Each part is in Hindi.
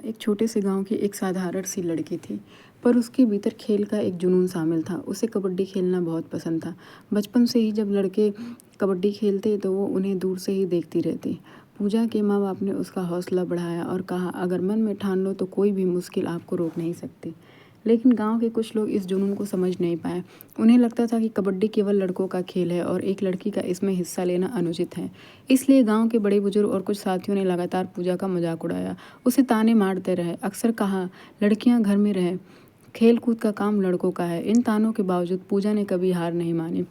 एक छोटे से गांव की एक साधारण सी लड़की थी, पर उसके भीतर खेल का एक जुनून शामिल था। उसे कबड्डी खेलना बहुत पसंद था। बचपन से ही जब लड़के कबड्डी खेलते तो वो उन्हें दूर से ही देखती रहती। पूजा के माँ बाप ने उसका हौसला बढ़ाया और कहा, अगर मन में ठान लो तो कोई भी मुश्किल आपको रोक नहीं सकती। लेकिन गांव के कुछ लोग इस जुनून को समझ नहीं पाए। उन्हें लगता था कि कबड्डी केवल लड़कों का खेल है और एक लड़की का इसमें हिस्सा लेना अनुचित है। इसलिए गांव के बड़े बुजुर्ग और कुछ साथियों ने लगातार पूजा का मजाक उड़ाया। उसे ताने मारते रहे, अक्सर कहा, लड़कियां घर में रहे, खेल कूद का काम लड़कों का है। इन तानों के बावजूद पूजा ने कभी हार नहीं मानी।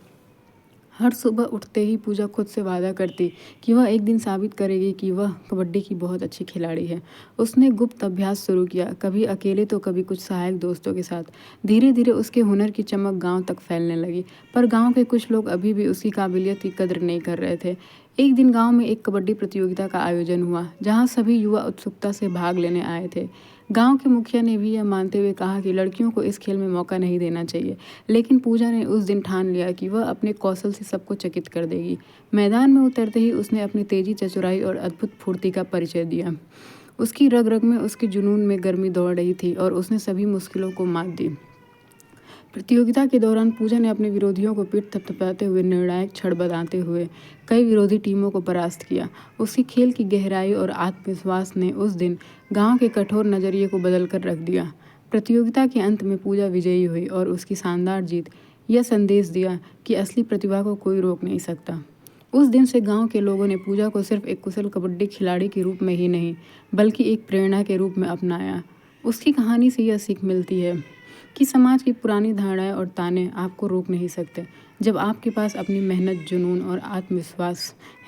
हर सुबह उठते ही पूजा खुद से वादा करती कि वह एक दिन साबित करेगी कि वह कबड्डी की बहुत अच्छी खिलाड़ी है। उसने गुप्त अभ्यास शुरू किया, कभी अकेले तो कभी कुछ सहायक दोस्तों के साथ। धीरे धीरे उसके हुनर की चमक गांव तक फैलने लगी, पर गांव के कुछ लोग अभी भी उसकी काबिलियत की कदर नहीं कर रहे थे। एक दिन गांव में एक कबड्डी प्रतियोगिता का आयोजन हुआ, जहां सभी युवा उत्सुकता से भाग लेने आए थे। गांव के मुखिया ने भी यह मानते हुए कहा कि लड़कियों को इस खेल में मौका नहीं देना चाहिए, लेकिन पूजा ने उस दिन ठान लिया कि वह अपने कौशल से सबको चकित कर देगी। मैदान में उतरते ही उसने अपनी तेजी, चतुराई और अद्भुत फुर्ती का परिचय दिया। उसकी रग रग में, उसके जुनून में गर्मी दौड़ रही थी और उसने सभी मुश्किलों को मात दी। प्रतियोगिता के दौरान पूजा ने अपने विरोधियों को पीठ थपथपाते हुए, निर्णायक क्षण बताते हुए कई विरोधी टीमों को परास्त किया। उसकी खेल की गहराई और आत्मविश्वास ने उस दिन गांव के कठोर नजरिए को बदल कर रख दिया। प्रतियोगिता के अंत में पूजा विजयी हुई और उसकी शानदार जीत यह संदेश दिया कि असली प्रतिभा को कोई रोक नहीं सकता। उस दिन से गांव के लोगों ने पूजा को सिर्फ एक कुशल कबड्डी खिलाड़ी के रूप में ही नहीं, बल्कि एक प्रेरणा के रूप में अपनाया। उसकी कहानी से यह सीख मिलती है कि समाज की पुरानी धारणाएं और ताने आपको रोक नहीं सकते, जब आपके पास अपनी मेहनत, जुनून और आत्मविश्वास है।